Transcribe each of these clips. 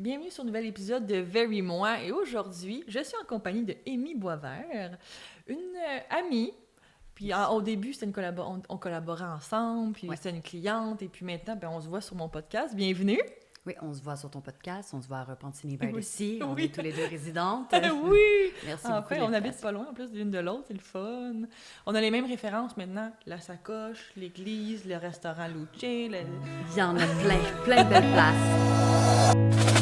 bienvenue sur un nouvel épisode de Very Moi. Et aujourd'hui, je suis en compagnie de Amy Boisvert, une amie. Puis au début, on collaborait ensemble, puis c'était une cliente. Et puis maintenant, on se voit sur mon podcast. Bienvenue! Oui, on se voit sur ton podcast, on se voit à Repentigny-Berry aussi. On est tous les deux résidentes. Oui! Merci en beaucoup. fait, on habite pas loin, en plus l'une de l'autre, c'est le fun. On a les mêmes références maintenant. La sacoche, l'église, le restaurant Luce. Il y en a plein de belles places.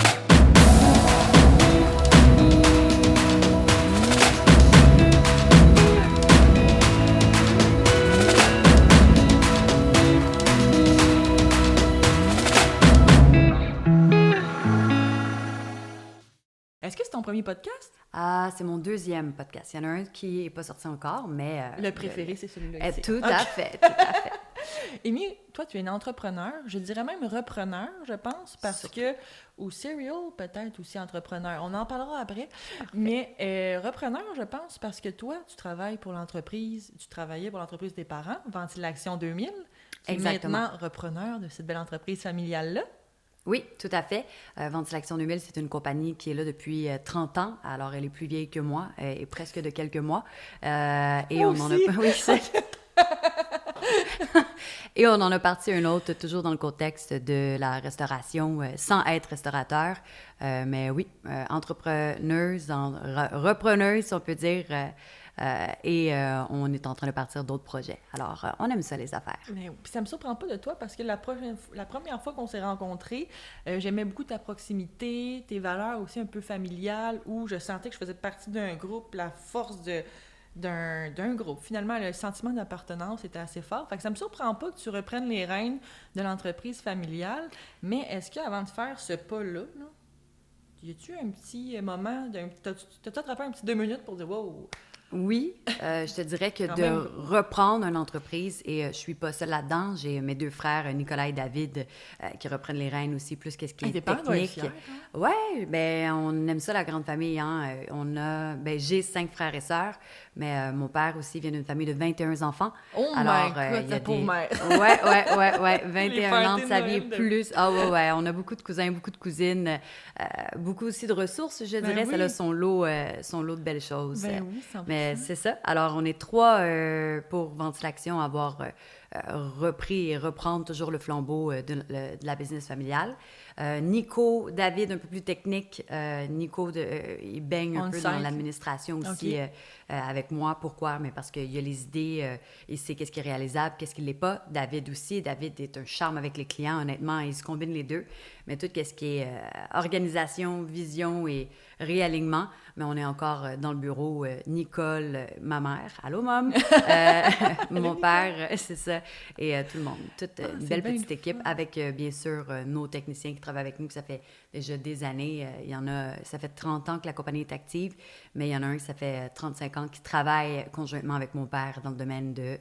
Est-ce que c'est ton premier podcast? Ah, c'est mon deuxième podcast. Il y en a un qui n'est pas sorti encore, mais... le préféré, c'est celui-là ici. Tout à fait, tout à fait. Amy, toi, tu es une entrepreneur, je dirais même repreneur, je pense, parce que, ou serial, peut-être aussi entrepreneur, on en parlera après, mais repreneur, je pense, parce que toi, tu travailles pour l'entreprise, tu travaillais pour l'entreprise des parents, Ventilation 2000, tu es maintenant repreneur de cette belle entreprise familiale-là. Oui, tout à fait. Ventilation 2000, c'est une compagnie qui est là depuis 30 ans. Alors, elle est plus vieille que moi, et presque de quelques mois. Et on en a... Oui, Et on en a parti un autre, toujours dans le contexte de la restauration, sans être restaurateur. Mais oui, entrepreneuse, repreneuse, si on peut dire. Et on est en train de partir d'autres projets. Alors, on aime ça, les affaires. Mais, puis ça me surprend pas de toi parce que la première fois qu'on s'est rencontrés, j'aimais beaucoup ta proximité, tes valeurs aussi un peu familiales, où je sentais que je faisais partie d'un groupe, la force d'un groupe. Finalement, le sentiment d'appartenance était assez fort. Fait que ça me surprend pas que tu reprennes les rênes de l'entreprise familiale, mais est-ce qu'avant de faire ce pas-là, y a-tu un petit moment, t'as attrapé un petit 2 minutes pour dire « wow ». Oui, je te dirais que de reprendre une entreprise, et je suis pas seule là-dedans, j'ai mes deux frères, Nicolas et David, qui reprennent les rênes aussi, plus qu'est-ce qui est technique. Oui, ben on aime ça, la grande famille. Hein? J'ai 5 frères et sœurs, mais mon père aussi vient d'une famille de 21 enfants. Oh alors, my God, ta pauvre mère! Ouais, 21 ans de sa vie plus. Ah ouais, on a beaucoup de cousins, beaucoup de cousines, beaucoup aussi de ressources, je dirais. Oui. Ça a son lot de belles choses. Ben oui, 100%. Mais c'est ça. Alors, on est 3 pour Ventilation à avoir repris et reprendre toujours le flambeau de la business familiale. Nico, David, un peu plus technique. Nico, il baigne un peu dans l'administration aussi avec moi. Pourquoi? Mais parce qu'il a les idées, il sait qu'est-ce qui est réalisable, qu'est-ce qui ne l'est pas. David aussi. David est un charme avec les clients, honnêtement. Il se combine les deux. Mais tout ce qui est organisation, vision et réalignement, mais on est encore dans le bureau. Nicole, ma mère, allô, maman, mon père, c'est ça, et tout le monde. Toute une belle petite équipe avec, bien sûr, nos techniciens qui travaillent avec nous, que ça fait déjà des années. Il y en a, ça fait 30 ans que la compagnie est active, mais il y en a un qui ça fait 35 ans qui travaille conjointement avec mon père dans le domaine de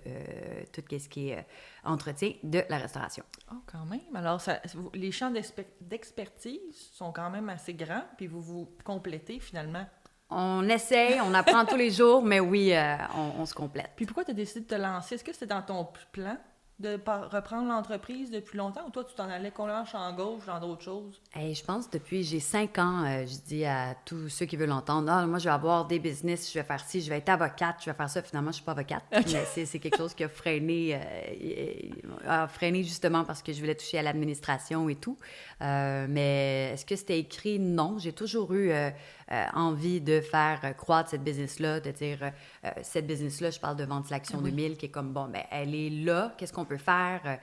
tout ce qui est entretien de la restauration. Oh, quand même. Alors, les champs d'expertise sont quand même assez grands, puis vous vous complétez finalement. On essaye, on apprend tous les jours, mais oui, on se complète. Puis pourquoi tu as décidé de te lancer? Est-ce que c'était dans ton plan de reprendre l'entreprise depuis longtemps ou toi, tu t'en allais qu'on lâche en gauche dans d'autres choses? Je pense depuis j'ai 5 ans, je dis à tous ceux qui veulent l'entendre, moi, je vais avoir des business, je vais faire ci, je vais être avocate, je vais faire ça. Finalement, je ne suis pas avocate, mais c'est quelque chose qui a freiné justement parce que je voulais toucher à l'administration et tout. Mais est-ce que c'était écrit? Non. J'ai toujours eu envie de faire croître cette business-là, de dire cette business-là, je parle de Ventilation 2000, qui est comme, elle est là, qu'est-ce qu'on peut faire?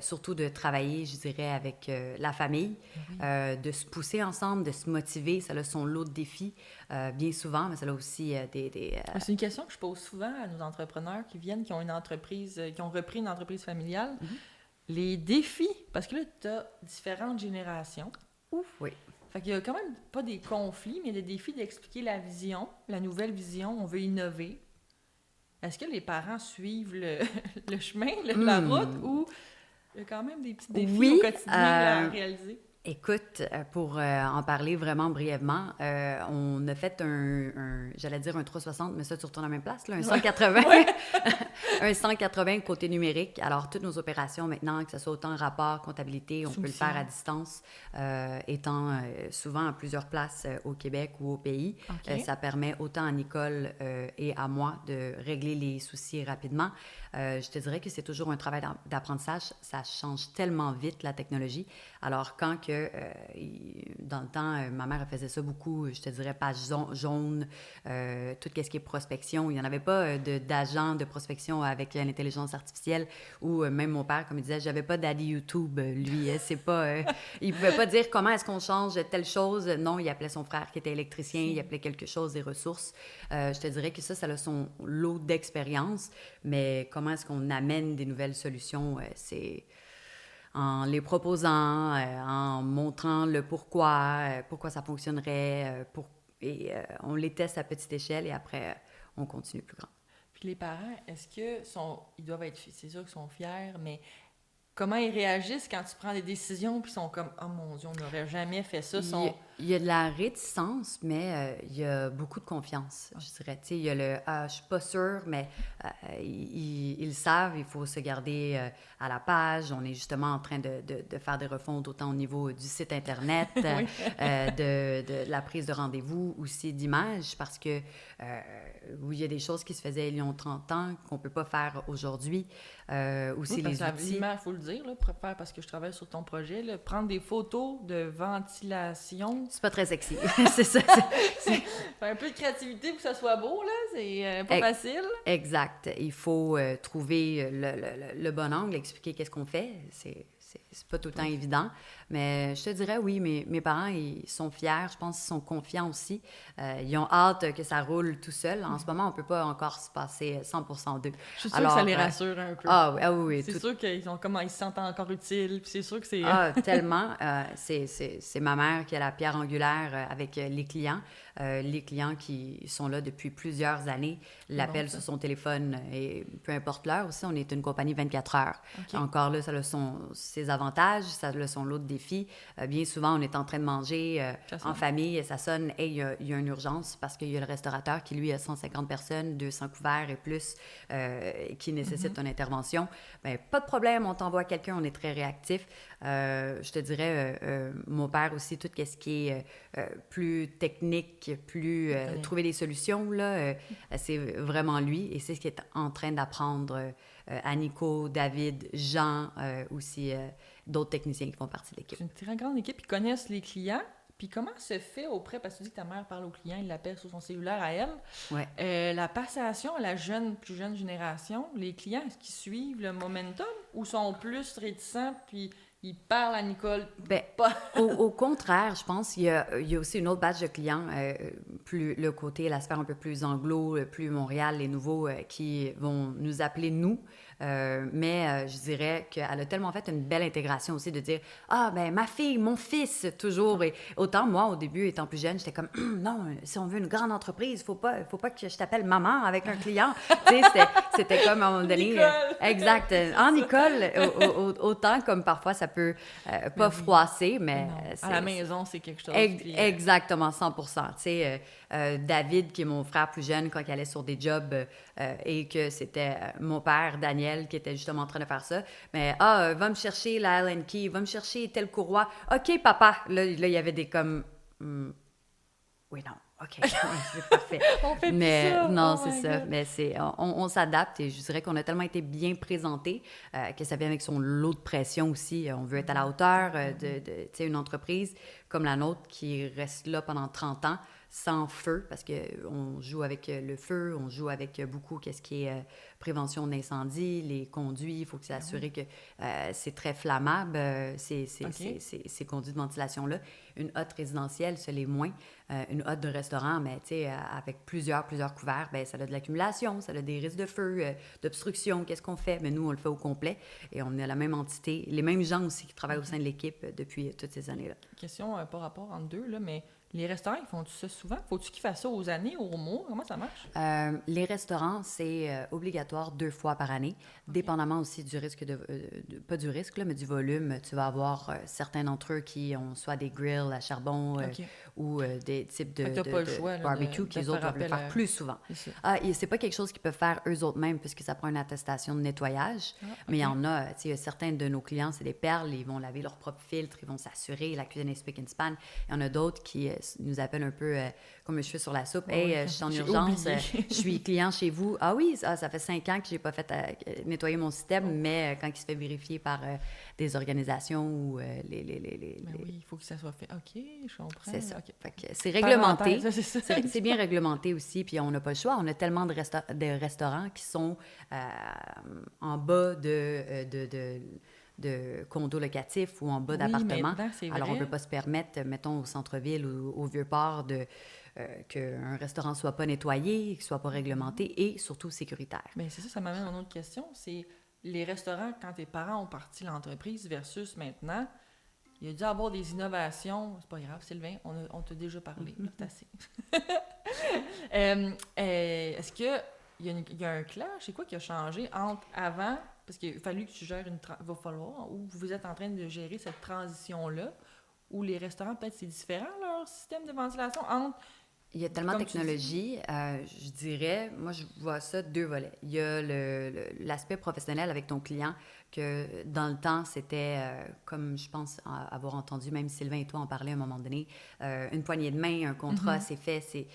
Surtout de travailler, je dirais, avec la famille, de se pousser ensemble, de se motiver. Ça a son lot de défis, bien souvent, mais ça a aussi des... C'est une question que je pose souvent à nos entrepreneurs qui viennent, qui ont une entreprise, qui ont repris une entreprise familiale. Les défis, parce que là, tu as différentes générations. Oui. Fait qu'il y a quand même pas des conflits, mais des défis d'expliquer la vision, la nouvelle vision, on veut innover. Est-ce que les parents suivent le chemin, la route, ou il y a quand même des petits défis au quotidien à réaliser? Écoute, pour en parler vraiment brièvement, on a fait j'allais dire un 360, mais ça, tu retournes à la même place, là, un 180, un 180 côté numérique. Alors, toutes nos opérations maintenant, que ce soit autant rapport, comptabilité, on peut le faire à distance, étant souvent à plusieurs places au Québec ou au pays. Okay. Ça permet autant à Nicole et à moi de régler les soucis rapidement. Je te dirais que c'est toujours un travail d'apprentissage. Ça change tellement vite, la technologie. Alors, quand dans le temps, ma mère elle faisait ça beaucoup, je te dirais page jaune, tout ce qui est prospection. Il n'y en avait pas d'agent de prospection avec l'intelligence artificielle ou même mon père, comme il disait, j'avais pas daddy YouTube, lui. C'est pas, il pouvait pas dire comment est-ce qu'on change telle chose. Non, il appelait son frère qui était électricien, il appelait quelque chose des ressources. Je te dirais que ça a son lot d'expérience, mais comment est-ce qu'on amène des nouvelles solutions, c'est en les proposant, en montrant le pourquoi ça fonctionnerait, et on les teste à petite échelle et après, on continue plus grand. Puis les parents, est-ce que ils doivent être, c'est sûr qu'ils sont fiers, mais comment ils réagissent quand tu prends des décisions puis ils sont comme « Oh mon Dieu, on n'aurait jamais fait ça ». Il y a de la réticence, mais il y a beaucoup de confiance, je dirais. Tu sais, il y a le « Ah, je suis pas sûre », mais ils savent, il faut se garder à la page. On est justement en train de faire des refontes autant au niveau du site Internet, de la prise de rendez-vous, aussi d'images, parce que oui, il y a des choses qui se faisaient il y a 30 ans qu'on peut pas faire aujourd'hui. Aussi les outils. Il faut le dire, là, parce que je travaille sur ton projet, là, prendre des photos de ventilation. C'est pas très sexy, c'est ça. C'est un peu de créativité pour que ça soit beau, là, c'est pas facile. Exact. Il faut trouver le bon angle, expliquer qu'est-ce qu'on fait. C'est pas tout le temps évident, mais je te dirais oui, mes parents, ils sont fiers, je pense qu'ils sont confiants aussi. Ils ont hâte que ça roule tout seul. En ce moment, on peut pas encore se passer 100% d'eux. Je suis sûre que ça les rassure un peu. Oui. C'est sûr qu'ils ils se sentent encore utiles, puis c'est sûr que c'est... Tellement. C'est ma mère qui a la pierre angulaire avec les clients. Les clients qui sont là depuis plusieurs années l'appellent sur son téléphone et peu importe l'heure aussi, on est une compagnie 24 heures. Okay. Encore là, ça a ses avantages, ça a son lot de défis. Bien souvent, on est en train de manger en famille et ça sonne « Hey, il y a une urgence » parce qu'il y a le restaurateur qui, lui, a 150 personnes, 200 couverts et plus qui nécessitent une intervention. Bien, pas de problème, on t'envoie quelqu'un, on est très réactif. Je te dirais, mon père aussi, tout ce qui est plus technique, plus trouver des solutions, là, c'est vraiment lui. Et c'est ce qu'il est en train d'apprendre à Nico, David, Jean, aussi d'autres techniciens qui font partie de l'équipe. C'est une très grande équipe, ils connaissent les clients. Puis comment se fait auprès, parce que tu dis que ta mère parle aux clients, il l'appelle sur son cellulaire à elle. Ouais. La passation à la plus jeune génération, les clients, est-ce qu'ils suivent le momentum ou sont plus réticents puis ils parlent à Nicole? Au contraire, je pense, il y a aussi une autre batch de clients, plus le côté, la sphère un peu plus anglo, plus Montréal, les nouveaux qui vont nous appeler nous. Mais je dirais qu'elle a tellement fait une belle intégration aussi de dire « Ah, ben ma fille, mon fils, toujours. » Et autant, moi, au début, étant plus jeune, j'étais comme « Non, si on veut une grande entreprise, faut pas que je t'appelle maman avec un client. » Tu sais, c'était comme à un moment donné... exact. En Nicole, autant comme parfois ça peut pas froisser, mais... à la maison, c'est quelque chose. Exactement, 100%. Tu sais, David, qui est mon frère plus jeune, quand il allait sur des jobs et que c'était mon père, Daniel, qui était justement en train de faire ça. Mais, va me chercher la Allen Key, va me chercher tel courroie. OK, papa. Là, il y avait des comme... oui, non. OK, c'est parfait. On fait mais ça. Non, c'est ça. Mais on s'adapte et je dirais qu'on a tellement été bien présentés que ça vient avec son lot de pression aussi. On veut être à la hauteur de une entreprise comme la nôtre qui reste là pendant 30 ans sans feu, parce qu'on joue avec le feu, on joue avec beaucoup qu'est-ce qui est prévention d'incendie, les conduits, il faut que s'assurer que c'est très flammable, ces conduits de ventilation-là. Une hotte résidentielle, ce l'est moins. Une hotte de restaurant, mais tu sais, avec plusieurs couverts, ben ça a de l'accumulation, ça a des risques de feu, d'obstruction. Qu'est-ce qu'on fait? Mais nous, on le fait au complet et on est la même entité, les mêmes gens aussi qui travaillent au sein de l'équipe depuis toutes ces années-là. Question pas rapport entre deux, là, mais les restaurants, ils font ça souvent? Faut-tu qu'ils fassent ça aux années, aux mois? Comment ça marche? Les restaurants, c'est obligatoire 2 fois par année, dépendamment aussi du risque pas du risque, là, mais du volume. Tu vas avoir certains d'entre eux qui ont soit des grills à charbon ou des types de barbecue qui, eux autres, doivent le faire plus souvent. Et c'est pas quelque chose qu'ils peuvent faire eux autres mêmes puisque ça prend une attestation de nettoyage. Mais il y en a, tu sais, certains de nos clients, c'est des perles, ils vont laver leur propre filtre, ils vont s'assurer, la cuisine est spick and span. Il y en a d'autres qui nous appellent un peu comme je suis sur la soupe. Hey, je suis en urgence, je suis client chez vous. Ah oui, ça fait 5 ans que j'ai pas fait nettoyer mon système, mais quand il se fait vérifier par des organisations ou les... Oui, il faut que ça soit fait. OK, je comprends. C'est ça. Okay. Fait que c'est réglementé. C'est bien réglementé aussi, puis on n'a pas le choix. On a tellement de restaurants qui sont en bas de condos locatifs ou en bas d'appartements. Alors, on ne peut pas se permettre, mettons, au centre-ville ou au Vieux-Port, qu'un restaurant ne soit pas nettoyé, qu'il ne soit pas réglementé et surtout sécuritaire. Bien, c'est ça m'amène à une autre question. C'est les restaurants, quand tes parents ont parti l'entreprise versus maintenant, il y a dû avoir des innovations. C'est pas grave, Sylvain, on t'a déjà parlé. C'est assez. Est-ce qu'il y a un clash? C'est quoi qui a changé entre avant? Parce qu'il a fallu que tu gères va falloir, ou vous êtes en train de gérer cette transition-là, où les restaurants, peut-être, c'est différent, leur système de ventilation entre... Il y a tellement de technologie, je dirais, moi, je vois ça 2 volets. Il y a l'aspect professionnel avec ton client, que dans le temps, c'était, comme je pense avoir entendu, même Sylvain et toi en parler à un moment donné, une poignée de main, un contrat, c'est fait,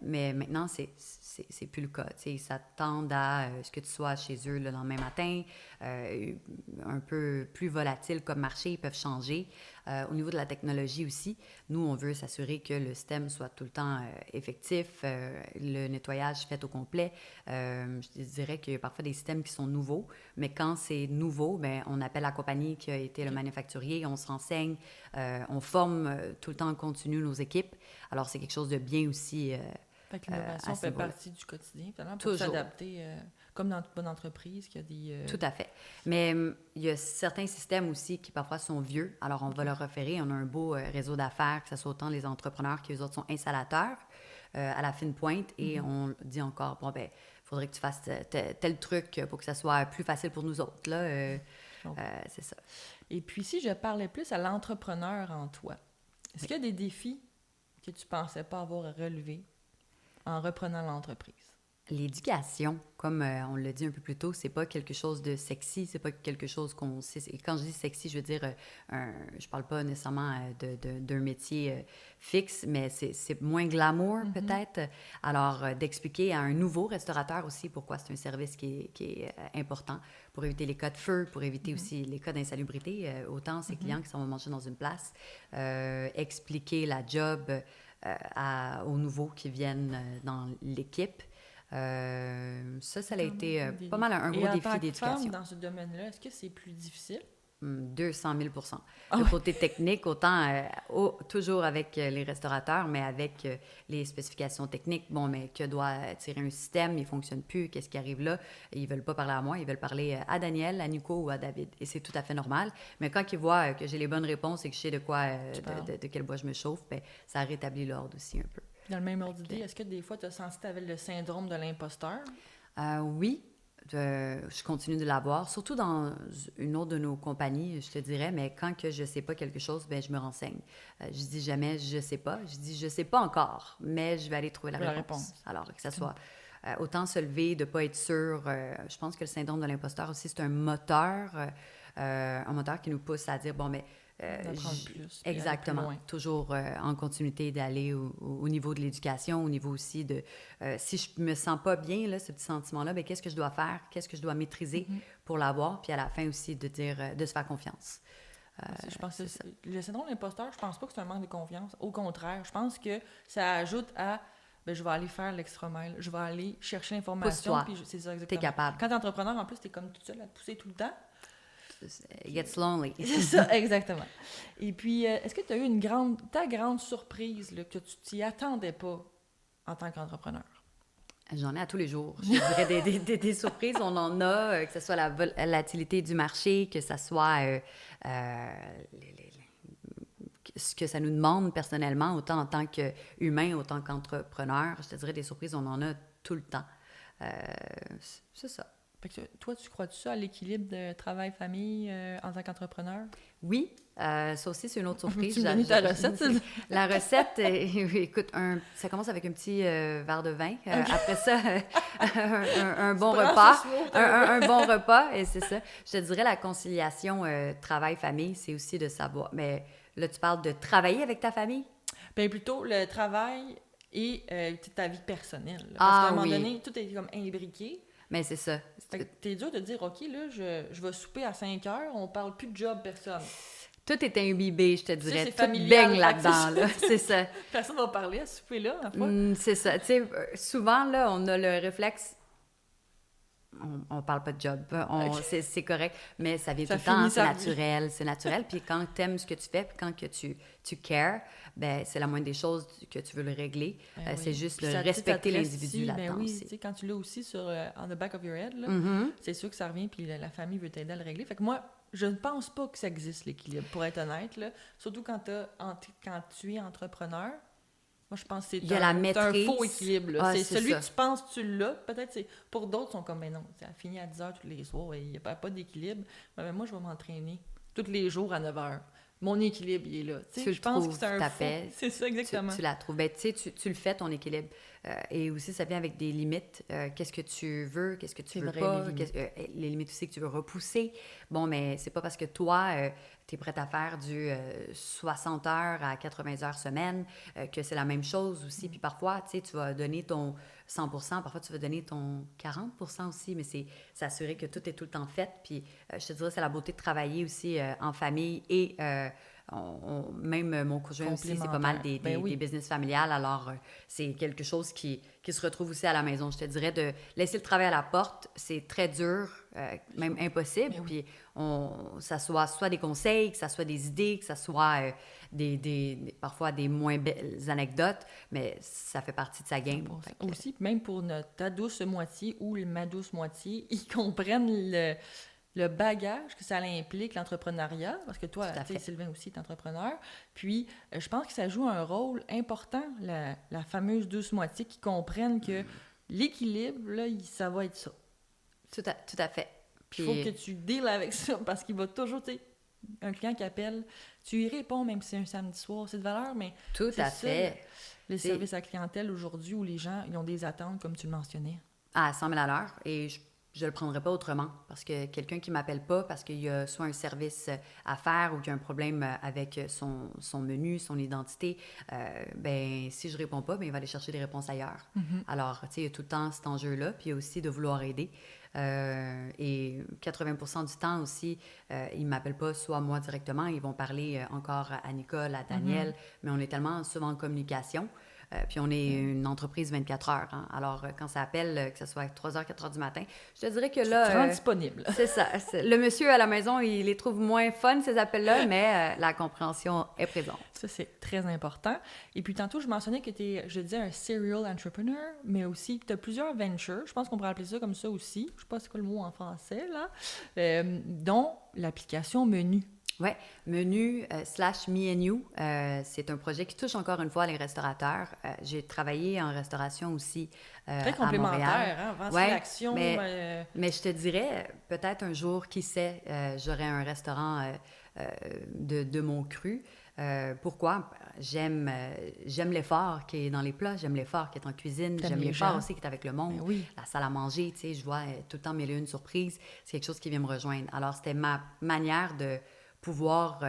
mais maintenant, c'est plus le cas. Ils s'attendent à ce que tu sois chez eux le lendemain matin, un peu plus volatile comme marché, ils peuvent changer. Au niveau de la technologie aussi, nous, on veut s'assurer que le système soit tout le temps effectif, le nettoyage fait au complet. Je dirais qu'il y a parfois des systèmes qui sont nouveaux, mais quand c'est nouveau, bien, on appelle la compagnie qui a été le manufacturier, on se renseigne, on forme tout le temps en continu nos équipes. Alors, c'est quelque chose de bien aussi. Fait que l'innovation fait partie du quotidien, pour s'adapter, comme dans toute bonne entreprise, qu'il y a des... Tout à fait. Mais il y a certains systèmes aussi qui parfois sont vieux, alors on va leur référer. On a un beau réseau d'affaires, que ce soit autant les entrepreneurs qui, eux autres, sont installateurs à la fine pointe, et on dit encore, bon, ben, il faudrait que tu fasses tel truc pour que ça soit plus facile pour nous autres, là. C'est ça. Et puis, si je parlais plus à l'entrepreneur en toi, est-ce qu'il y a des défis que tu pensais pas avoir à relever en reprenant l'entreprise? L'éducation, comme on l'a dit un peu plus tôt, c'est pas quelque chose de sexy, c'est pas quelque chose qu'on sait. Et quand je dis sexy, je veux dire, je parle pas nécessairement d'un métier fixe, mais c'est moins glamour peut-être. Alors, d'expliquer à un nouveau restaurateur aussi pourquoi c'est un service qui est important, pour éviter les cas de feu, pour éviter aussi les cas d'insalubrité, autant ces clients qui s'en vont manger dans une place, expliquer la job aux nouveaux qui viennent dans l'équipe. Ça a été pas mal un gros défi d'éducation. Femme dans ce domaine-là, est-ce que c'est plus difficile? 200 000 %. Le côté technique, autant toujours avec les restaurateurs, mais avec les spécifications techniques. Bon, mais que doit tirer un système, il ne fonctionne plus, qu'est-ce qui arrive là? Ils ne veulent pas parler à moi, ils veulent parler à Daniel, à Nico ou à David. Et c'est tout à fait normal. Mais quand ils voient que j'ai les bonnes réponses et que je sais de quoi, de quel bois je me chauffe, bien, ça rétablit l'ordre aussi un peu. Dans le même ordre d'idée, est-ce que des fois, tu as senti que tu avais le syndrome de l'imposteur? Oui. Je continue de l'avoir, surtout dans une autre de nos compagnies, je te dirais, mais quand que je ne sais pas quelque chose, bien, je me renseigne. Je dis jamais « je ne sais pas », je dis « je ne sais pas encore », mais je vais aller trouver la réponse. Alors, que ça soit autant se lever, de ne pas être sûr. Je pense que le syndrome de l'imposteur aussi, c'est un moteur qui nous pousse à dire « bon, mais d'apprendre plus. Exactement. Toujours en continuité d'aller au niveau de l'éducation, au niveau aussi de... si je me sens pas bien, là, ce petit sentiment-là, bien, qu'est-ce que je dois faire? Qu'est-ce que je dois maîtriser pour l'avoir? Puis à la fin aussi, de dire, de se faire confiance. Je pense que le syndrome de l'imposteur, je pense pas que c'est un manque de confiance. Au contraire, je pense que ça ajoute à... Bien, je vais aller faire l'extra mile. Je vais aller chercher l'information. Pousse-toi. C'est ça, exactement. T'es capable. Quand t'es entrepreneur, en plus, t'es comme toute seule à te pousser tout le temps. It gets lonely. C'est ça, exactement. Et puis, est-ce que tu as eu ta grande surprise, là, que tu t'y attendais pas, en tant qu'entrepreneur? J'en ai à tous les jours. Je dirais des surprises, on en a, que ce soit la volatilité du marché, que ce soit ce que ça nous demande personnellement, autant en tant qu'humain, autant qu'entrepreneur. Je te dirais des surprises, on en a tout le temps. C'est ça. Fait que toi, tu crois-tu ça à l'équilibre de travail-famille en tant qu'entrepreneur? Oui, ça aussi, c'est une autre surprise. Tu me donnes ta recette? La recette, écoute, ça commence avec un petit verre de vin. Après ça, un bon repas. Un bon repas, et c'est ça. Je te dirais, la conciliation travail-famille, c'est aussi de savoir. Mais là, tu parles de travailler avec ta famille? Bien, plutôt le travail et ta vie personnelle. Là. Parce qu'à un moment donné, tout est comme imbriqué. Mais c'est ça. T'es dur de dire, OK, là, je vais souper à 5 heures, on parle plus de job, personne. Tout est imbibé, je te dirais. C'est tout familial, baigne là-dedans, là. C'est ça. Personne va parler à ce souper-là, en fait. C'est ça. Tu sais, souvent, là, on a le réflexe... On parle pas de job, Okay. c'est correct, mais ça vient Ça tout le temps, finit c'est naturel. Puis quand tu aimes ce que tu fais, puis quand que tu cares, ben c'est la moindre des choses que tu veux le régler. Ben C'est oui. juste Puis de ça, respecter ça te reste l'individu ici, là-dedans ben oui, aussi. tu sais, quand tu l'as aussi sur on the back of your head, là, Mm-hmm. c'est sûr que ça revient, puis la famille veut t'aider à le régler. Fait que moi, je ne pense pas que ça existe, l'équilibre, pour être honnête, là. Surtout quand tu es entrepreneur. Moi, je pense que Il y a la c'est un maîtrise. faux équilibre. Là. Ah, c'est c'est celui ça. que tu penses que tu l'as. Peut-être c'est pour d'autres, ils sont comme, mais non, ça finit à 10 heures tous les soirs et il n'y a pas d'équilibre. Mais moi, je vais m'entraîner tous les jours à 9 heures. Mon équilibre, il est là. Tu sais, je pense que c'est un faux. C'est ça, exactement. Tu la trouves. Ben, tu sais, tu le fais, ton équilibre. Et aussi, ça vient avec des limites. Qu'est-ce que tu veux, qu'est-ce que tu veux pas. Les limites aussi que tu veux repousser. Bon, mais c'est pas parce que toi, tu es prête à faire du 60 heures à 80 heures semaine que c'est la même chose aussi. Puis parfois, tu sais, tu vas donner ton 100%, parfois tu vas donner ton 40% aussi, mais c'est s'assurer que tout est tout le temps fait. Puis je te dirais, c'est la beauté de travailler aussi en famille et même mon conjoint aussi, c'est pas mal des business familiales. Alors, c'est quelque chose qui se retrouve aussi à la maison. Je te dirais de laisser le travail à la porte, c'est très dur, même impossible. Oui. Puis, ça soit des conseils, que ça soit des idées, que ça soit parfois des moins belles anecdotes, mais ça fait partie de sa game. Aussi, même pour ta douce moitié ou ma douce moitié, ils comprennent le bagage que ça implique, l'entrepreneuriat, parce que toi, tu sais, Sylvain aussi est entrepreneur. Puis, je pense que ça joue un rôle important, la fameuse douce moitié, qui comprennent que l'équilibre, là, ça va être ça. Tout à fait. Puis, il faut que tu deals avec ça, parce qu'il va toujours, tu sais, un client qui appelle, tu y réponds même si c'est un samedi soir, c'est de valeur, mais tout à fait. Le service à la clientèle aujourd'hui où les gens ils ont des attentes, comme tu le mentionnais. À 100 000 à l'heure, et je le prendrais pas autrement, parce que quelqu'un qui m'appelle pas parce qu'il y a soit un service à faire ou qu'il y a un problème avec son menu, son identité, ben si je réponds pas, ben il va aller chercher des réponses ailleurs. Mm-hmm. Alors, tu sais, il y a tout le temps cet enjeu-là, puis il y a aussi de vouloir aider. Et 80% du temps aussi, ils ne m'appellent pas soit moi directement, ils vont parler encore à Nicole, à Daniel, mais on est tellement souvent en communication. Puis on est une entreprise 24 heures. Hein? Alors, quand ça appelle, que ce soit à 3 heures, 4 heures du matin, je te dirais que là... Tu te rends disponible. C'est ça. Le monsieur à la maison, il les trouve moins fun, ces appels-là, mais la compréhension est présente. Ça, c'est très important. Et puis, tantôt, je mentionnais que tu es, je disais, un serial entrepreneur, mais aussi que tu as plusieurs ventures. Je pense qu'on pourrait appeler ça comme ça aussi. Je ne sais pas c'est quoi le mot en français, là. Dont l'application Menu. Oui, Menu / Me and You, c'est un projet qui touche encore une fois les restaurateurs. J'ai travaillé en restauration aussi très complémentaire, hein? Ventilation. Mais je te dirais, peut-être un jour, qui sait, j'aurai un restaurant de mon cru. Pourquoi? J'aime l'effort qui est dans les plats, j'aime l'effort qui est en cuisine, j'aime l'effort aussi qui est avec le monde, la salle à manger, tu sais, je vois tout le temps mille et une surprises, c'est quelque chose qui vient me rejoindre. Alors, c'était ma manière de pouvoir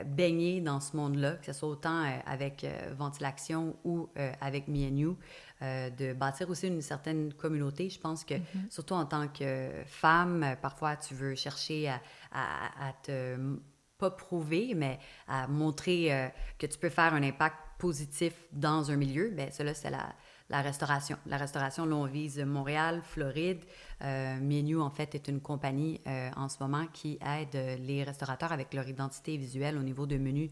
baigner dans ce monde-là, que ce soit autant avec Ventilation ou avec Me and You, de bâtir aussi une certaine communauté. Je pense que, surtout en tant que femme, parfois tu veux chercher à te, pas prouver, mais à montrer que tu peux faire un impact positif dans un milieu. Bien, cela, c'est la restauration. La restauration, là, on vise Montréal, Floride. Me and You, en fait, est une compagnie en ce moment qui aide les restaurateurs avec leur identité visuelle au niveau de menus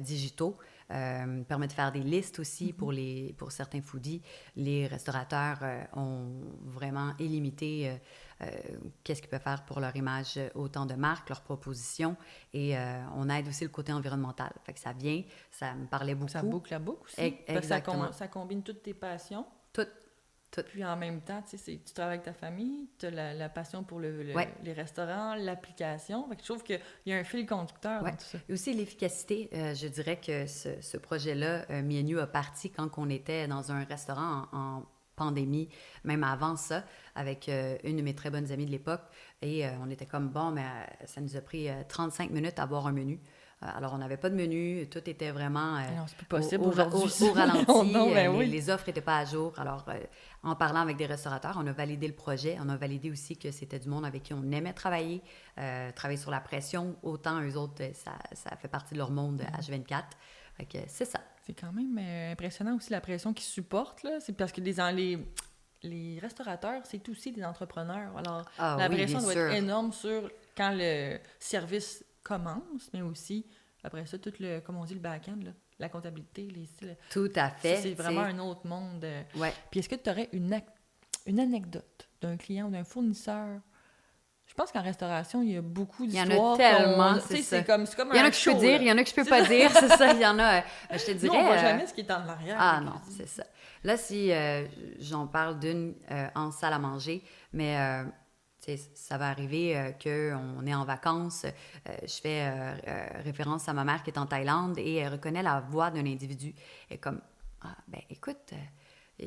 digitaux. permet de faire des listes aussi pour certains foodies. Les restaurateurs ont vraiment illimité qu'est-ce qu'ils peuvent faire pour leur image, autant de marques, leurs propositions, et on aide aussi le côté environnemental. Fait que ça me parlait beaucoup. Ça boucle la boucle aussi. Exactement. Ça combine toutes tes passions. Tout. Puis en même temps, tu travailles avec ta famille, tu as la passion pour les restaurants, l'application. Fait que je trouve qu'il y a un fil conducteur dans tout ça. Et aussi l'efficacité. Je dirais que ce projet-là, Me & You, a parti quand on était dans un restaurant en pandémie, même avant ça, avec une de mes très bonnes amies de l'époque. Et on était comme, mais ça nous a pris 35 minutes à avoir un menu. Alors, on n'avait pas de menu, tout était vraiment non, c'est plus possible au ralenti, non, les offres n'étaient pas à jour. Alors, en parlant avec des restaurateurs, on a validé le projet, on a validé aussi que c'était du monde avec qui on aimait travailler sur la pression, autant eux autres, ça fait partie de leur monde H24. Fait que c'est ça. C'est quand même impressionnant aussi la pression qu'ils supportent, là. C'est parce que les restaurateurs, c'est aussi des entrepreneurs. Alors, la pression doit être énorme sur quand le service commence, mais aussi, après ça, tout le, comme on dit, le back-end, là, la comptabilité, les styles. Tout à fait. C'est vraiment un autre monde. Ouais. Puis est-ce que tu aurais une anecdote d'un client ou d'un fournisseur? Je pense qu'en restauration, il y a beaucoup d'histoires. Il y en a tellement, c'est ça. C'est comme il y en a que je peux dire, il y en a que je peux pas dire, c'est ça. Il y en a, je te dirais... Nous, on voit jamais ce qui est en arrière. Ah non, c'est ça. Là, si j'en parle d'une en salle à manger, mais... ça va arriver qu'on est en vacances. Je fais référence à ma mère qui est en Thaïlande et elle reconnaît la voix d'un individu. Et comme, écoute...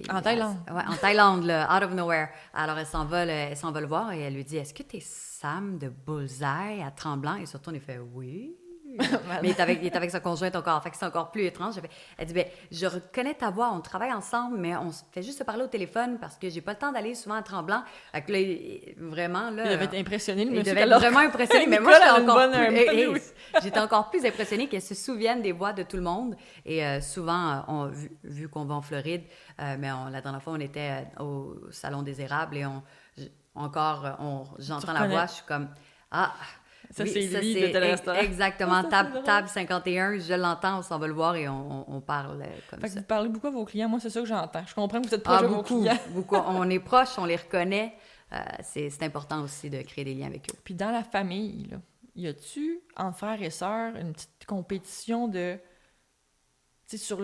en Thaïlande? Oui, en Thaïlande, là, out of nowhere. Alors, elle s'en va le voir et elle lui dit, « Est-ce que t'es Sam de Bullseye à Tremblant? » Et surtout, on a fait, « Oui. » Mais il est avec sa conjointe encore, fait que c'est encore plus étrange. Elle dit, je reconnais ta voix, on travaille ensemble, mais on fait juste se parler au téléphone parce que j'ai pas le temps d'aller souvent à Tremblant. Fait que là, vraiment, là... Il devait être impressionné, le monsieur. Il devait être vraiment impressionné, mais moi, j'étais encore plus impressionnée qu'elle se souvienne des voix de tout le monde. Et souvent, vu qu'on va en Floride, mais la dernière fois, on était au Salon des Érables et j'entends la voix, je suis comme, Ça, oui, c'est lui de tel restaurant. Exactement. Table 51, je l'entends, on s'en va le voir et on parle comme ça. Fait que vous parlez beaucoup à vos clients. Moi, c'est ça que j'entends. Je comprends que vous êtes proche de vos clients. Beaucoup. On est proches, on les reconnaît. C'est important aussi de créer des liens avec eux. Puis dans la famille, là, y a-tu, entre frères et sœurs, une petite compétition de... Tu sais,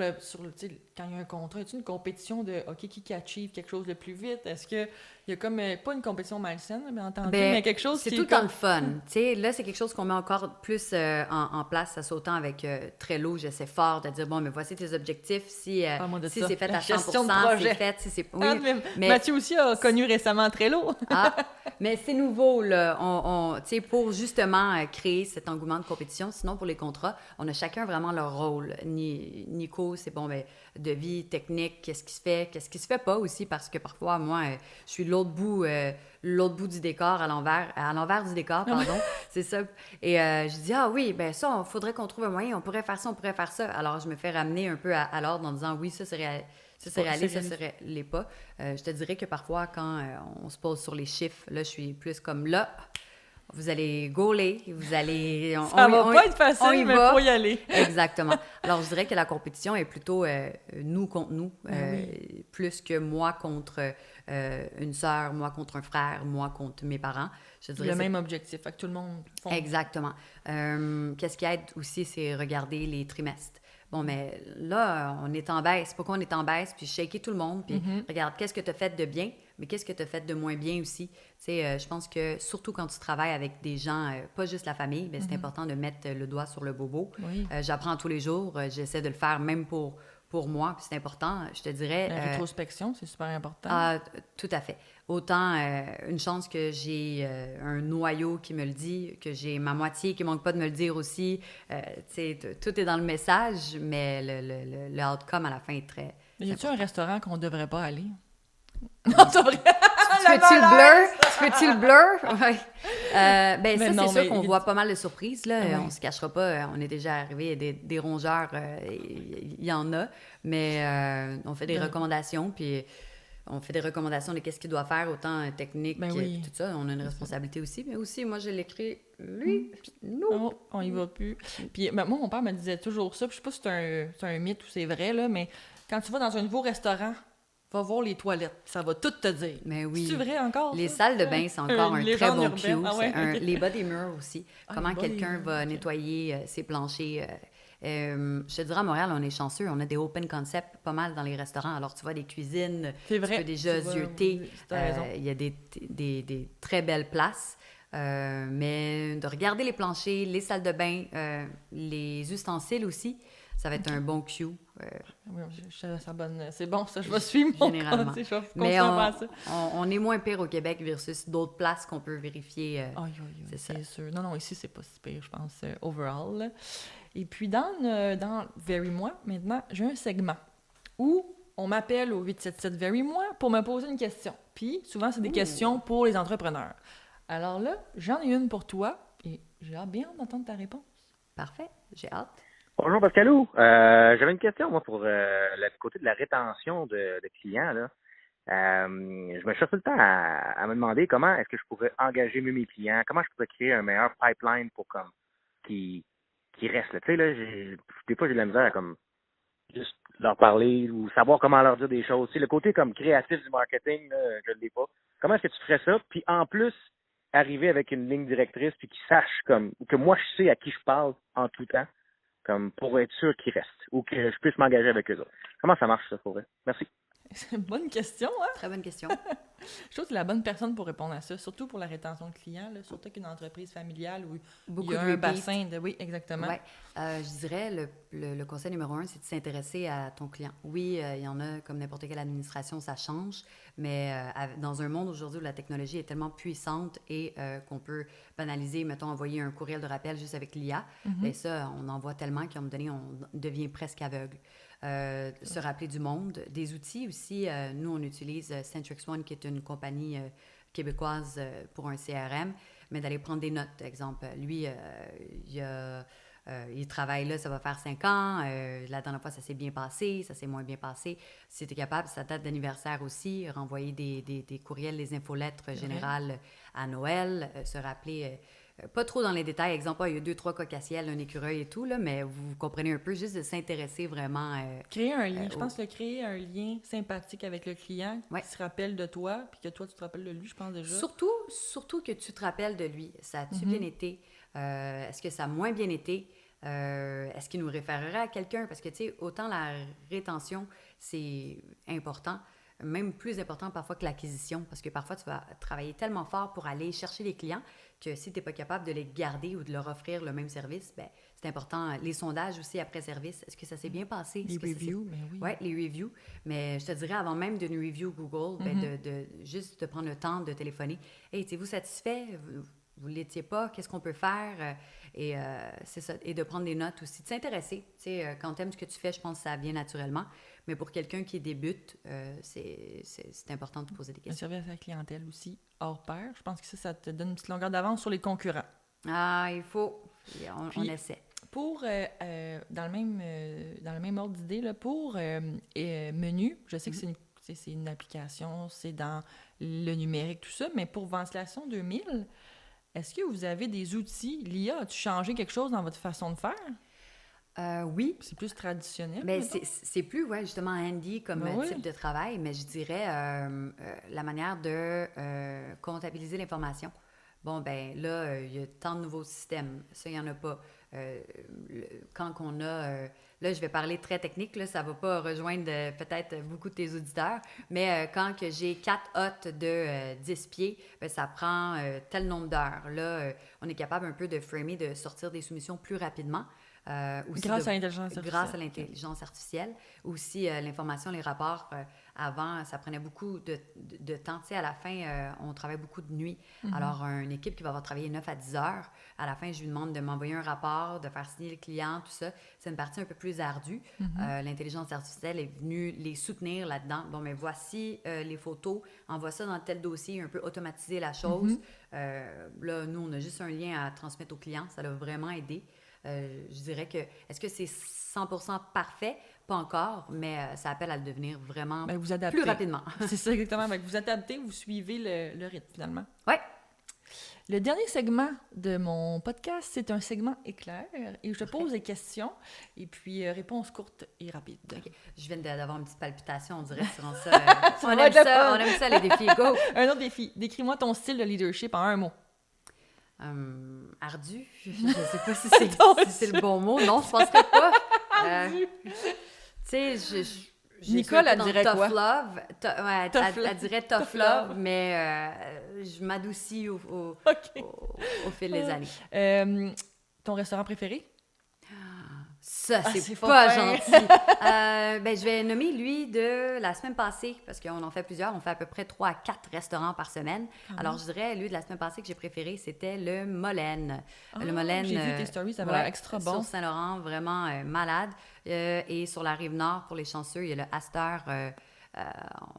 quand il y a un contrat, y a-tu une compétition de, OK, qui achieve quelque chose le plus vite? Est-ce qu'il y a comme, pas une compétition malsaine, bien entendu, mais quelque chose qui... C'est tout le temps le fun. Tu sais, là, c'est quelque chose qu'on met encore plus en place. Ça sautant avec Trello, j'essaie fort de dire, mais voici tes objectifs. Si c'est fait à 100%, c'est fait. Si c'est... Oui, mais Mathieu aussi a connu récemment Trello. Mais c'est nouveau, là. Tu sais, pour justement créer cet engouement de compétition. Sinon, pour les contrats, on a chacun vraiment leur rôle. Nico, c'est devis, technique, qu'est-ce qui se fait pas aussi, parce que parfois, moi, je suis de l'autre bout du décor, à l'envers du décor, pardon, c'est ça. Et je dis, oui, ça, il faudrait qu'on trouve un moyen, on pourrait faire ça. Alors, je me fais ramener un peu à l'ordre en disant, oui, ça, c'est réaliste, ça serait les pas. Je te dirais que parfois, quand on se pose sur les chiffres, là, je suis plus comme là. Vous allez gauler, vous allez... Ça va pas être facile, mais il faut y aller. Exactement. Alors, je dirais que la compétition est plutôt nous contre nous, plus que moi contre une sœur, moi contre un frère, moi contre mes parents. Je dirais le même objectif, fait que tout le monde... Exactement. Qu'est-ce qui aide aussi, c'est regarder les trimestres. Bon, mais là, on est en baisse. Pourquoi on est en baisse? Puis shaker tout le monde. Puis regarde, qu'est-ce que tu as fait de bien, mais qu'est-ce que tu as fait de moins bien aussi? Tu sais, je pense que surtout quand tu travailles avec des gens, pas juste la famille, bien, c'est important de mettre le doigt sur le bobo. Oui. J'apprends tous les jours. J'essaie de le faire même pour moi, puis c'est important. Je te dirais... La rétrospection, c'est super important. Tout à fait. Autant une chance que j'ai un noyau qui me le dit, que j'ai ma moitié qui ne manque pas de me le dire aussi. Tu sais, tout est dans le message, mais le outcome à la fin est très... Mais y a-tu un restaurant qu'on ne devrait pas aller? Non, c'est vrai. Tu fais-tu le blur? Oui. C'est sûr qu'on voit pas mal de surprises. Là. On ne se cachera pas. On est déjà arrivé des rongeurs. Il y en a. Mais on fait des recommandations. Puis on fait des recommandations de qu'est-ce qu'il doit faire, autant technique Ben oui. tout ça. On a une responsabilité aussi. Mais aussi, moi, je l'écris, lui, non. Non, on y va plus. Puis moi, mon père me disait toujours ça. Puis je sais pas si c'est un mythe ou c'est vrai, là, mais quand tu vas dans un nouveau restaurant, va voir les toilettes. Ça va tout te dire. Mais oui. C'est vrai encore, Les ça? salles de bain, c'est encore un très bon cue. Ah ouais, ok. Les bas des murs aussi. Ah, Comment les bas quelqu'un des murs, va ok. nettoyer ses planchers. Je te dirais, à Montréal, on est chanceux. On a des open concepts pas mal dans les restaurants. Alors, tu vois, des cuisines, C'est vrai. tu peux déjà Tu vois, zioter. oui, t'as raison. Il y a des très belles places. Mais de regarder les planchers, les salles de bain, les ustensiles aussi, ça va être un bon cue. Oui, ça c'est bon, ça, je vais suivre mon Généralement. conseil, je vais Mais continuer à faire ça. on est moins pire au Québec versus d'autres places qu'on peut vérifier. Aïe, aïe, aïe, c'est ça. c'est sûr. Non, non, ici, c'est pas si pire, je pense, overall. Là. Et puis, dans Very Moi, maintenant, j'ai un segment où on m'appelle au 877 Very Moi pour me poser une question. Puis, souvent, c'est des questions pour les entrepreneurs. Alors là, j'en ai une pour toi et j'ai bien hâte d'entendre ta réponse. Parfait, j'ai hâte. Bonjour Pascalou. J'avais une question, moi, pour le côté de la rétention de clients. Là. Je me cherche tout le temps à me demander comment est-ce que je pourrais engager mieux mes clients, comment je pourrais créer un meilleur pipeline pour comme qui reste. Là. Tu sais, là, des fois, j'ai de la misère à comme juste leur parler ou savoir comment leur dire des choses. Tu sais, le côté comme créatif du marketing, là, je ne l'ai pas. Comment est-ce que tu ferais ça? Puis en plus, arriver avec une ligne directrice puis qu'ils sachent comme que moi je sais à qui je parle en tout temps, comme pour être sûr qu'ils restent ou que je puisse m'engager avec eux autres. Comment ça marche ça pour vrai? Merci. C'est une bonne question, hein? Très bonne question. Je trouve que c'est la bonne personne pour répondre à ça, surtout pour la rétention de clients, là, surtout qu'une entreprise familiale où Beaucoup il y a de un repeat. bassin de... Oui, exactement. Ouais. Je dirais le conseil numéro 1, c'est de s'intéresser à ton client. Oui, il y en a, comme n'importe quelle administration, ça change, mais dans un monde aujourd'hui où la technologie est tellement puissante et qu'on peut banaliser, mettons, envoyer un courriel de rappel juste avec l'IA, bien ça, on en voit tellement qu'à un moment donné, on devient presque aveugle. Se rappeler du monde. Des outils aussi, nous, on utilise Centrix One, qui est une compagnie québécoise pour un CRM, mais d'aller prendre des notes. Exemple, lui, il travaille là, ça va faire 5 ans. La dernière fois, ça s'est bien passé, ça s'est moins bien passé. Si tu es capable, sa date d'anniversaire aussi, renvoyer des courriels, des infolettres générales à Noël, se rappeler... pas trop dans les détails, exemple, il y a 2-3 cocassiels, un écureuil et tout, là, mais vous comprenez un peu, juste de s'intéresser vraiment... Créer un lien, je pense que créer un lien sympathique avec le client qui se rappelle de toi, puis que toi, tu te rappelles de lui, je pense déjà. Surtout que tu te rappelles de lui. Ça a-tu bien été? Est-ce que ça a moins bien été? Est-ce qu'il nous référerait à quelqu'un? Parce que, tu sais, autant la rétention, c'est important, même plus important parfois que l'acquisition, parce que parfois, tu vas travailler tellement fort pour aller chercher les clients que si tu n'es pas capable de les garder ou de leur offrir le même service, ben c'est important. Les sondages aussi après service, est-ce que ça s'est bien passé? Les reviews, mais oui. Oui, les reviews. Mais je te dirais, avant même d'une review Google, juste de prendre le temps de téléphoner. « Hey, êtes-vous satisfait? Vous ne l'étiez pas? Qu'est-ce qu'on peut faire? » Et c'est ça. Et de prendre des notes aussi, de s'intéresser. Tu sais, quand tu aimes ce que tu fais, je pense que ça vient naturellement. Mais pour quelqu'un qui débute, c'est important de poser des questions. Un service à la clientèle aussi, hors pair. Je pense que ça te donne une petite longueur d'avance sur les concurrents. Ah, il faut. On essaie. Pour, dans le même ordre d'idée, là, pour menu, je sais que c'est une application, c'est dans le numérique, tout ça, mais pour Ventilation 2000, est-ce que vous avez des outils? L'IA, as-tu changé quelque chose dans votre façon de faire? Oui. C'est plus traditionnel? Mais c'est plus, justement, handy comme type de travail, mais je dirais la manière de comptabiliser l'information. Bon, ben là, il y a tant de nouveaux systèmes. Ça, il n'y en a pas. Quand on a... là, je vais parler très technique, là, ça ne va pas rejoindre peut-être beaucoup de tes auditeurs, mais quand que j'ai 4 hôtes de 10 pieds, ben, ça prend tel nombre d'heures. Là, on est capable un peu de framer, de sortir des soumissions plus rapidement. Grâce à l'intelligence artificielle. Grâce à l'intelligence artificielle. Aussi, l'information, les rapports, avant, ça prenait beaucoup de temps. Tu sais, à la fin, on travaille beaucoup de nuit. Alors, une équipe qui va avoir travaillé 9 à 10 heures, à la fin, je lui demande de m'envoyer un rapport, de faire signer le client, tout ça. C'est une partie un peu plus ardue. L'intelligence artificielle est venue les soutenir là-dedans. Bon, mais voici les photos, envoie ça dans tel dossier, un peu automatiser la chose. Là, nous, on a juste un lien à transmettre au client. Ça l'a vraiment aidé. Je dirais que, est-ce que c'est 100% parfait? pas encore, mais ça appelle à le devenir vraiment Ben, vous adaptez. plus rapidement. C'est ça, exactement. Ben, vous adaptez, vous suivez le rythme, finalement. Oui. Le dernier segment de mon podcast, c'est un segment éclair. Et je te pose des questions. Et puis, réponse courte et rapide. Okay. Je viens d'avoir une petite palpitation, on dirait, sur ça. On aime ça, les défis. Go! Un autre défi. Décris-moi ton style de leadership en un mot. Ardu. Je sais pas si c'est le bon mot. Non, je penserais pas. Ardu. Tu sais, Nicole, elle dirait tough quoi? Love. Elle dirait tough love, mais je m'adoucis au fil des années. Ton restaurant préféré? Ça, c'est pas gentil. Je vais nommer lui de la semaine passée, parce qu'on en fait plusieurs. On fait à peu près 3 à 4 restaurants par semaine. Alors, je dirais, lui de la semaine passée que j'ai préféré, c'était le Molène. Le Molène. J'ai vu tes stories, ça va l'air extra bon. Sur Saint-Laurent, vraiment malade. Et sur la Rive-Nord, pour les chanceux, il y a le Astor,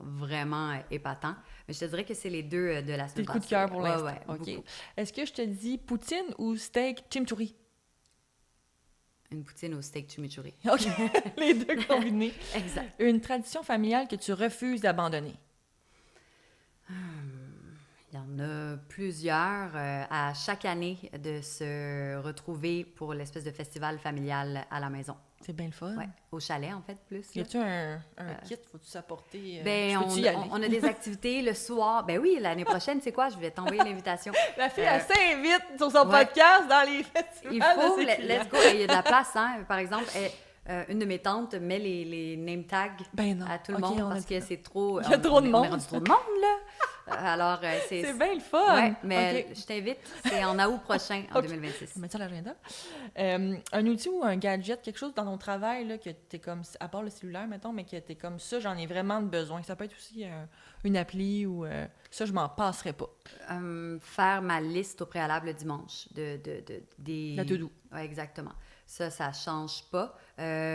vraiment épatant. Mais je te dirais que c'est les deux de la semaine passée. C'est le coup de cœur pour l'instant. Ouais, OK. Est-ce que je te dis poutine ou steak chimichurri? Une poutine au steak chimichurri. OK. Les deux combinés. Exact. Une tradition familiale que tu refuses d'abandonner? Il y en a plusieurs. À chaque année, de se retrouver pour l'espèce de festival familial à la maison. C'est bien le fun. Oui, au chalet, en fait, plus. Y a-tu un kit? Faut-tu s'apporter? On a des activités le soir. Ben oui, l'année prochaine, c'est quoi? Je vais t'envoyer l'invitation. La fille, elle s'invite sur son podcast dans les festivals. Il faut, let's go. Il y a de la place, hein. Par exemple, une de mes tantes met les name tags à tout le monde parce que c'est trop... Il y a trop de monde. On est rendu trop de monde, là. Alors, c'est bien le fun! Oui, mais je t'invite, c'est en août prochain, en 2026. On met ça à l'agenda. Un outil ou un gadget, quelque chose dans ton travail, là, que t'es comme, à part le cellulaire, mettons, mais que t'es comme ça, j'en ai vraiment besoin. Ça peut être aussi une appli ou ça, je m'en passerais pas. Faire ma liste au préalable le dimanche. La to-do. Oui, exactement. Ça change pas.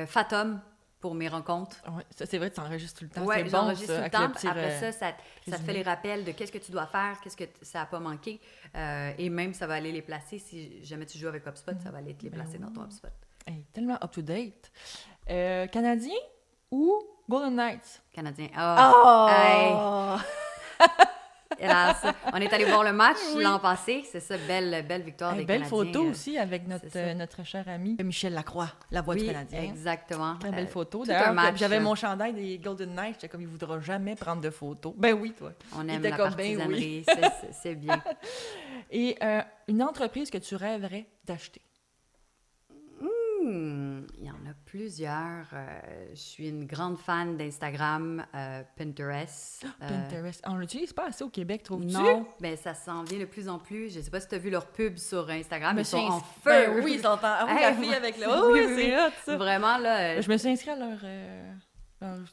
Fathom. Pour mes rencontres. Oui, c'est vrai, tu enregistres tout le temps. Oui, c'est j'enregistre bon, tout le temps. Après ça te fait les rappels de qu'est-ce que tu dois faire, qu'est-ce que ça n'a pas manqué. Et même, ça va aller les placer. Si jamais tu joues avec HubSpot, ça va aller te les placer dans ton HubSpot. Hey, tellement up-to-date. Canadien ou Golden Knights? Canadien. Oh! Hélas, on est allé voir le match l'an passé. C'est ça, belle victoire des belle Canadiens. Belle photo aussi avec notre cher ami Michel Lacroix, la voix du Canadien. Exactement. Très belle photo. D'ailleurs, j'avais mon chandail des Golden Knights. J'étais comme, il ne voudra jamais prendre de photos. Ben oui, toi. On aime la partisanerie, c'est bien. Et une entreprise que tu rêverais d'acheter? Il y en a plusieurs. Je suis une grande fan d'Instagram, Pinterest. Pinterest. On l'utilise pas assez au Québec, trouves-tu? Non, mais ça s'en vient de plus en plus. Je sais pas si tu as vu leurs pubs sur Instagram, ils sont en feu. Ben oui, ils sont en la fille avec le... Oh, oui, c'est hot, ça. Vraiment, là... Je me suis inscrite à leur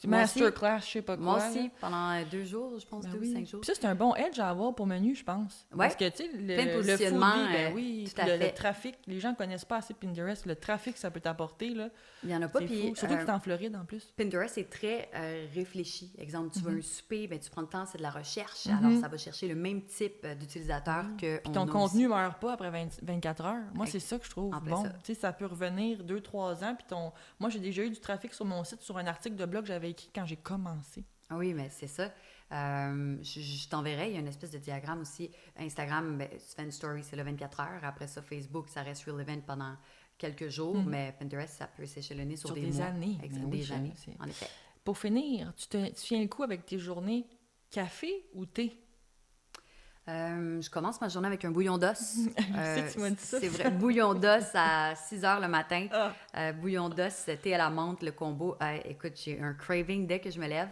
masterclass, je sais pas quoi. Moi aussi, pendant 2 jours, je pense, 2 ou 5 jours. Puis ça, c'est un bon edge à avoir pour menu, je pense. Ouais. Parce que, tu sais, le foodie, le trafic, les gens connaissent pas assez Pinterest. Le trafic, ça peut t'apporter, là. Il y en a pas, puis... Surtout que c'est en Floride, en plus. Pinterest est très réfléchi. Exemple, tu veux un souper, ben, tu prends le temps, c'est de la recherche. Alors, ça va chercher le même type d'utilisateur que... Puis ton contenu meurt pas après 24 heures. Moi, c'est ça que je trouve bon. Tu sais, ça peut revenir 2-3 ans. Puis moi, j'ai déjà eu du trafic sur mon site, sur un article de blog que j'avais écrit quand j'ai commencé. Oui, mais c'est ça. Je t'enverrai, il y a une espèce de diagramme aussi. Instagram, ben, tu fais une story, c'est le 24 heures. Après ça, Facebook, ça reste relevant pendant quelques jours. Mais Pinterest, ça peut s'échelonner sur des mois. Années. Des années, en effet. Pour finir, tu tiens le coup avec tes journées café ou thé? Je commence ma journée avec un bouillon d'os. Tu m'as dit ça. C'est vrai. Bouillon d'os à 6 heures le matin. Bouillon d'os, thé à la menthe, le combo. Écoute, j'ai un craving dès que je me lève.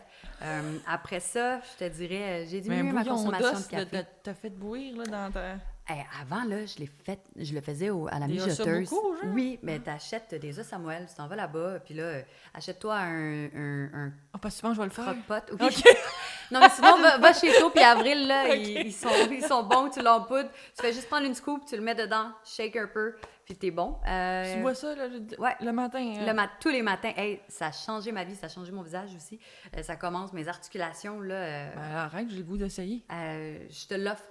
Après ça, je te dirais, j'ai diminué ma consommation de café. T'as fait bouillir là, dans ta... Avant, là, je le faisais à la mijoteuse. Beaucoup, genre? Oui, mais t'achètes des œufs Samuel, tu t'en vas là-bas, puis là, achète-toi un pas souvent, je vais le faire. Croque-pot. Oui. Okay. Non, mais sinon, va chez toi, puis Avril, là, ils sont bons, tu l'empoudres. Tu fais juste prendre une scoop, tu le mets dedans, shake un peu, puis t'es bon. Tu bois ça le matin? Tous les matins. Hey, ça a changé ma vie, ça a changé mon visage aussi. Ça commence, mes articulations, là... arrête, j'ai le goût d'essayer. Je te l'offre,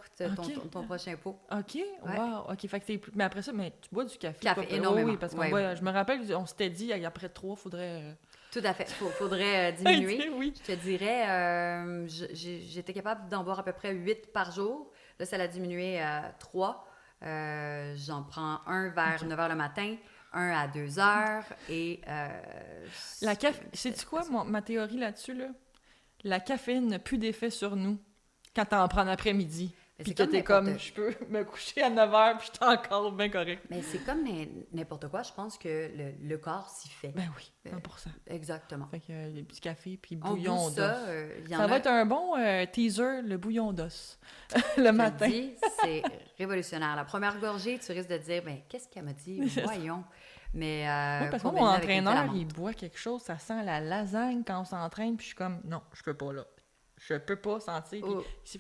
ton prochain pot. OK, wow. OK, fait que mais après ça, tu bois du café. Café, énormément. Oui, parce que je me rappelle, on s'était dit, après 3, il faudrait... Tout à fait. Faudrait diminuer. Oui. Je te dirais, j'étais capable d'en boire à peu près 8 par jour. Là, ça l'a diminué à 3. J'en prends un vers 9 h le matin, un à 2 h et... Sais-tu quoi, ma théorie là-dessus, là? La caféine n'a plus d'effet sur nous quand t'en prends l'après-midi. Mais Puis c'est que t'es comme, je peux me coucher à 9 h, puis je suis encore bien correct. Mais c'est comme n'importe quoi. Je pense que le corps s'y fait. Ben oui, 100%. Exactement. Fait que les petits cafés, puis On bouillon bout d'os. ça, Ça va être un bon teaser, le bouillon d'os, le matin. Je te dis, c'est révolutionnaire. La première gorgée, tu risques de dire, ben qu'est-ce qu'elle m'a dit? Voyons. Mais oui, parce que mon entraîneur, il boit quelque chose, ça sent la lasagne quand on s'entraîne, puis je suis comme, non, je peux pas là. Je peux pas sentir. Puis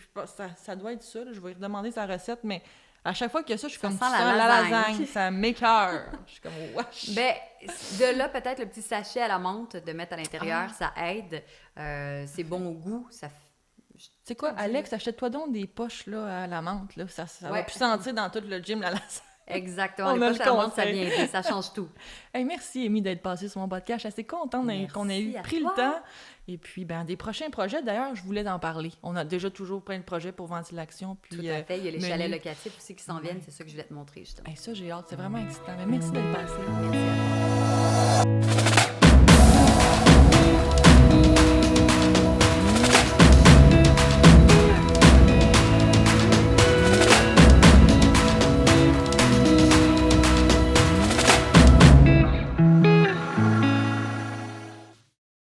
ça doit être ça, là, je vais lui demander sa recette, mais à chaque fois qu'il y a ça, je suis comme, sent la lasagne. Ça m'écoeure. Je suis comme, wesh. Ben, de là, peut-être le petit sachet à la menthe de mettre à l'intérieur, ça aide. C'est bon au goût. C'est quoi, Alex, achète-toi donc des poches là, à la menthe. Là. Ça va plus sentir dans tout le gym la lasagne. Exactement. Les poches à la menthe, ça vient aider, ça change tout. Hey, merci, Amy, d'être passée sur mon podcast. Je suis assez contente qu'on ait pris le temps. Et puis, des prochains projets, d'ailleurs, je voulais en parler. On a déjà toujours plein de projets pour Ventilation. Puis, tout à fait. Il y a les chalets locatifs aussi qui s'en viennent. C'est ça que je voulais te montrer, justement. Hey, ça, j'ai hâte. C'est vraiment excitant. Mais merci d'être passée. Merci à toi.